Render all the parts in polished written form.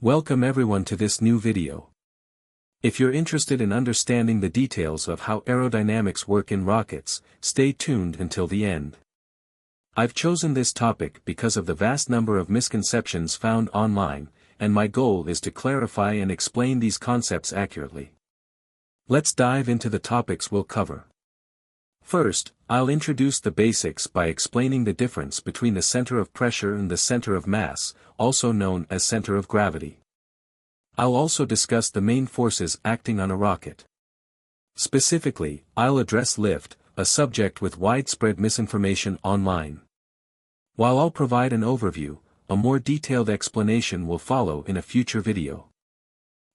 Welcome everyone to this new video. If you're interested in understanding the details of how aerodynamics work in rockets, stay tuned until the end. I've chosen this topic because of the vast number of misconceptions found online, and my goal is to clarify and explain these concepts accurately. Let's dive into the topics we'll cover. First, I'll introduce the basics by explaining the difference between the center of pressure and the center of mass, also known as center of gravity. I'll also discuss the main forces acting on a rocket. Specifically, I'll address lift, a subject with widespread misinformation online. While I'll provide an overview, a more detailed explanation will follow in a future video.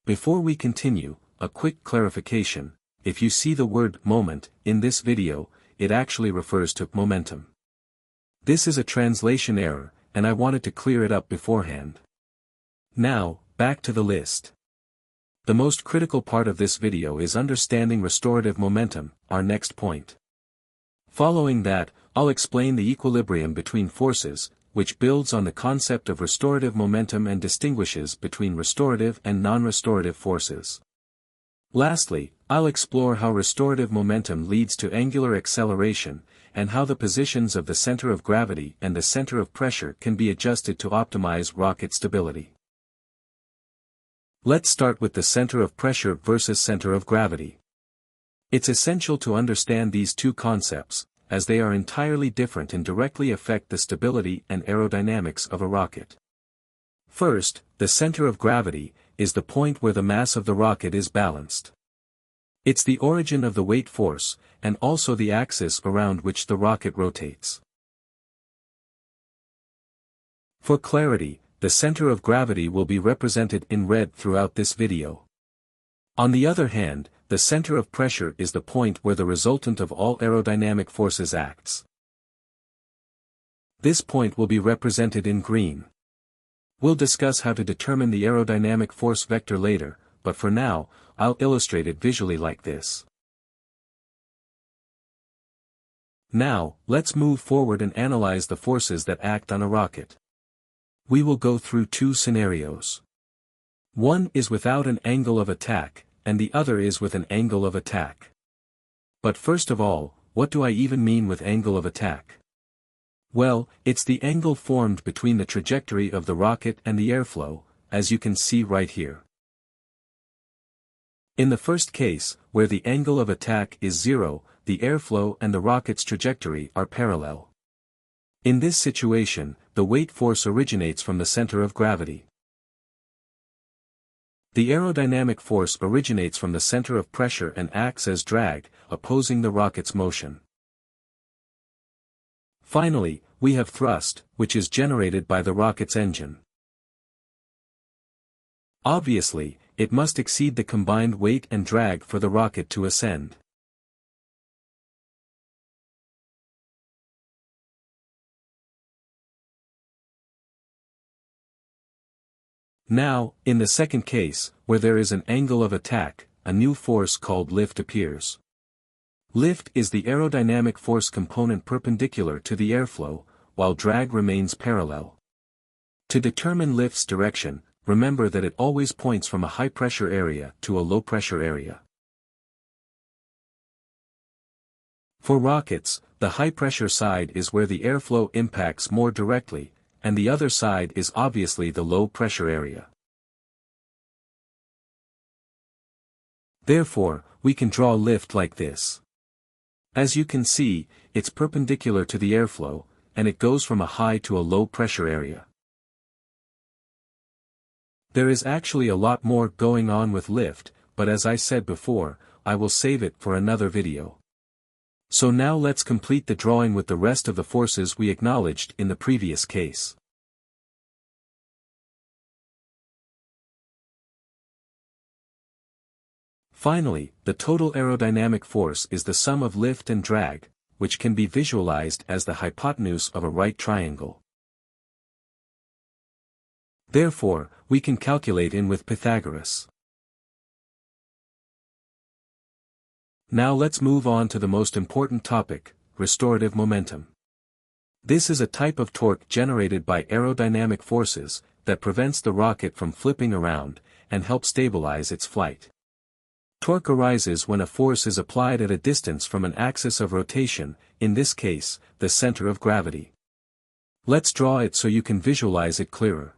Before we continue, a quick clarification: if you see the word moment in this video, it actually refers to momentum. This is a translation error, and I wanted to clear it up beforehand. Now, back to the list. The most critical part of this video is understanding restorative momentum, our next point. Following that, I'll explain the equilibrium between forces, which builds on the concept of restorative momentum and distinguishes between restorative and non-restorative forces. Lastly, I'll explore how restorative momentum leads to angular acceleration, and how the positions of the center of gravity and the center of pressure can be adjusted to optimize rocket stability. Let's start with the center of pressure versus center of gravity. It's essential to understand these two concepts, as they are entirely different and directly affect the stability and aerodynamics of a rocket. First, the center of gravity is the point where the mass of the rocket is balanced. It's the origin of the weight force, and also the axis around which the rocket rotates. For clarity, the center of gravity will be represented in red throughout this video. On the other hand, the center of pressure is the point where the resultant of all aerodynamic forces acts. This point will be represented in green. We'll discuss how to determine the aerodynamic force vector later, but for now, I'll illustrate it visually like this. Now, let's move forward and analyze the forces that act on a rocket. We will go through two scenarios. One is without an angle of attack, and the other is with an angle of attack. But first of all, what do I even mean with angle of attack? Well, it's the angle formed between the trajectory of the rocket and the airflow, as you can see right here. In the first case, where the angle of attack is 0, the airflow and the rocket's trajectory are parallel. In this situation, the weight force originates from the center of gravity. The aerodynamic force originates from the center of pressure and acts as drag, opposing the rocket's motion. Finally, we have thrust, which is generated by the rocket's engine. Obviously, it must exceed the combined weight and drag for the rocket to ascend. Now, in the second case, where there is an angle of attack, a new force called lift appears. Lift is the aerodynamic force component perpendicular to the airflow, while drag remains parallel. To determine lift's direction, remember that it always points from a high-pressure area to a low-pressure area. For rockets, the high-pressure side is where the airflow impacts more directly, and the other side is obviously the low-pressure area. Therefore, we can draw lift like this. As you can see, it's perpendicular to the airflow, and it goes from a high to a low pressure area. There is actually a lot more going on with lift, but as I said before, I will save it for another video. So now let's complete the drawing with the rest of the forces we acknowledged in the previous case. Finally, the total aerodynamic force is the sum of lift and drag, which can be visualized as the hypotenuse of a right triangle. Therefore, we can calculate in with Pythagoras. Now let's move on to the most important topic, restorative momentum. This is a type of torque generated by aerodynamic forces, that prevents the rocket from flipping around, and helps stabilize its flight. Torque arises when a force is applied at a distance from an axis of rotation, in this case, the center of gravity. Let's draw it so you can visualize it clearer.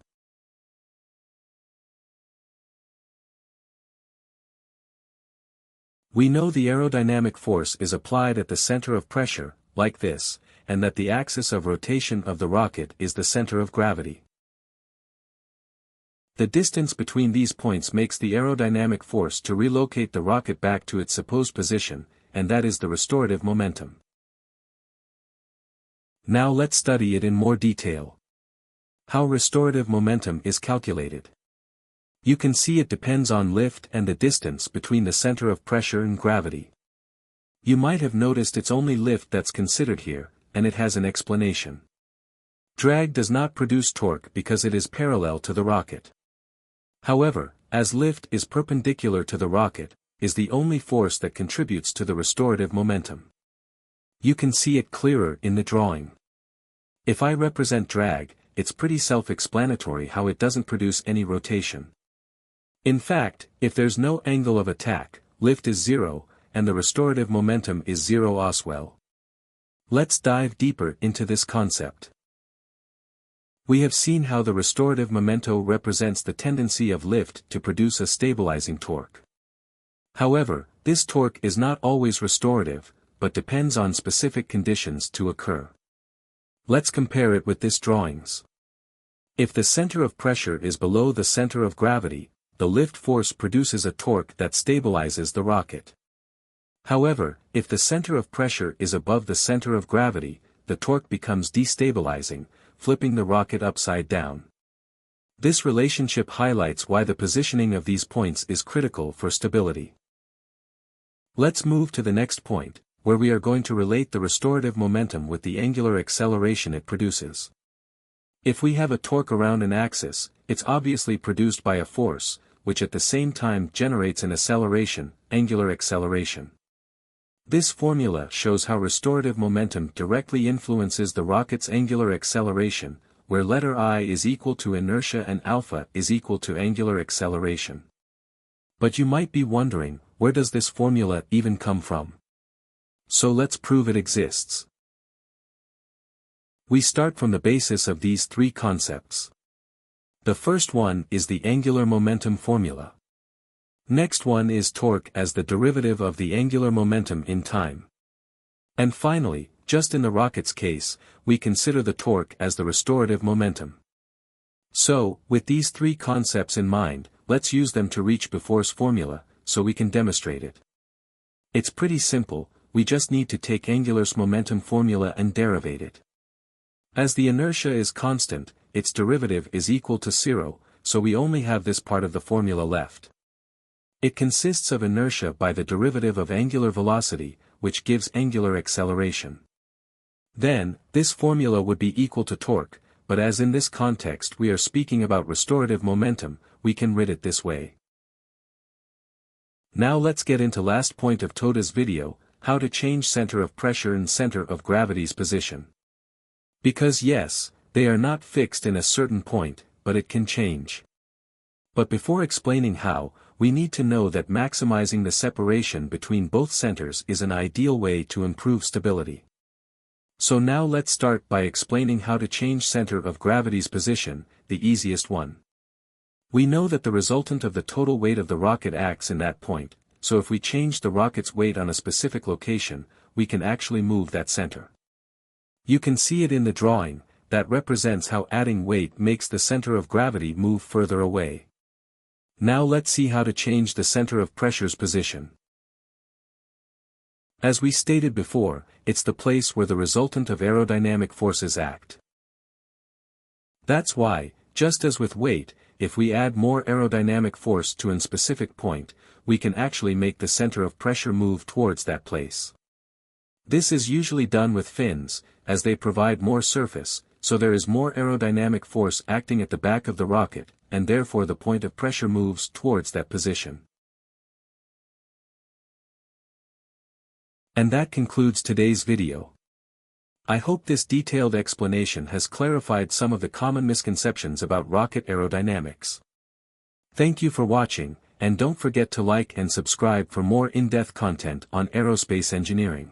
We know the aerodynamic force is applied at the center of pressure, like this, and that the axis of rotation of the rocket is the center of gravity. The distance between these points makes the aerodynamic force to relocate the rocket back to its supposed position, and that is the restorative momentum. Now let's study it in more detail. How restorative momentum is calculated. You can see it depends on lift and the distance between the center of pressure and gravity. You might have noticed it's only lift that's considered here, and it has an explanation. Drag does not produce torque because it is parallel to the rocket. However, as lift is perpendicular to the rocket, is the only force that contributes to the restorative momentum. You can see it clearer in the drawing. If I represent drag, it's pretty self-explanatory how it doesn't produce any rotation. In fact, if there's no angle of attack, lift is zero, and the restorative momentum is zero as well. Let's dive deeper into this concept. We have seen how the restorative momentum represents the tendency of lift to produce a stabilizing torque. However, this torque is not always restorative, but depends on specific conditions to occur. Let's compare it with this drawings. If the center of pressure is below the center of gravity, the lift force produces a torque that stabilizes the rocket. However, if the center of pressure is above the center of gravity, the torque becomes destabilizing, flipping the rocket upside down. This relationship highlights why the positioning of these points is critical for stability. Let's move to the next point, where we are going to relate the restorative momentum with the angular acceleration it produces. If we have a torque around an axis, it's obviously produced by a force, which at the same time generates an acceleration, angular acceleration. This formula shows how restorative momentum directly influences the rocket's angular acceleration, where letter I is equal to inertia and alpha is equal to angular acceleration. But you might be wondering, where does this formula even come from? So let's prove it exists. We start from the basis of these three concepts. The first one is the angular momentum formula. Next one is torque as the derivative of the angular momentum in time. And finally, just in the rocket's case, we consider the torque as the restorative momentum. So, with these three concepts in mind, let's use them to reach Before's formula, so we can demonstrate it. It's pretty simple, we just need to take angular's momentum formula and derivate it. As the inertia is constant, its derivative is equal to 0, so we only have this part of the formula left. It consists of inertia by the derivative of angular velocity, which gives angular acceleration. Then, this formula would be equal to torque, but as in this context we are speaking about restorative momentum, we can write it this way. Now let's get into last point of Toda's video, how to change center of pressure and center of gravity's position. Because yes, they are not fixed in a certain point, but it can change. But before explaining how, we need to know that maximizing the separation between both centers is an ideal way to improve stability. So now let's start by explaining how to change center of gravity's position, the easiest one. We know that the resultant of the total weight of the rocket acts in that point, so if we change the rocket's weight on a specific location, we can actually move that center. You can see it in the drawing, that represents how adding weight makes the center of gravity move further away. Now let's see how to change the center of pressure's position. As we stated before, it's the place where the resultant of aerodynamic forces act. That's why, just as with weight, if we add more aerodynamic force to a specific point, we can actually make the center of pressure move towards that place. This is usually done with fins, as they provide more surface, so there is more aerodynamic force acting at the back of the rocket, and therefore the point of pressure moves towards that position. And that concludes today's video. I hope this detailed explanation has clarified some of the common misconceptions about rocket aerodynamics. Thank you for watching, and don't forget to like and subscribe for more in-depth content on aerospace engineering.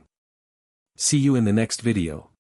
See you in the next video.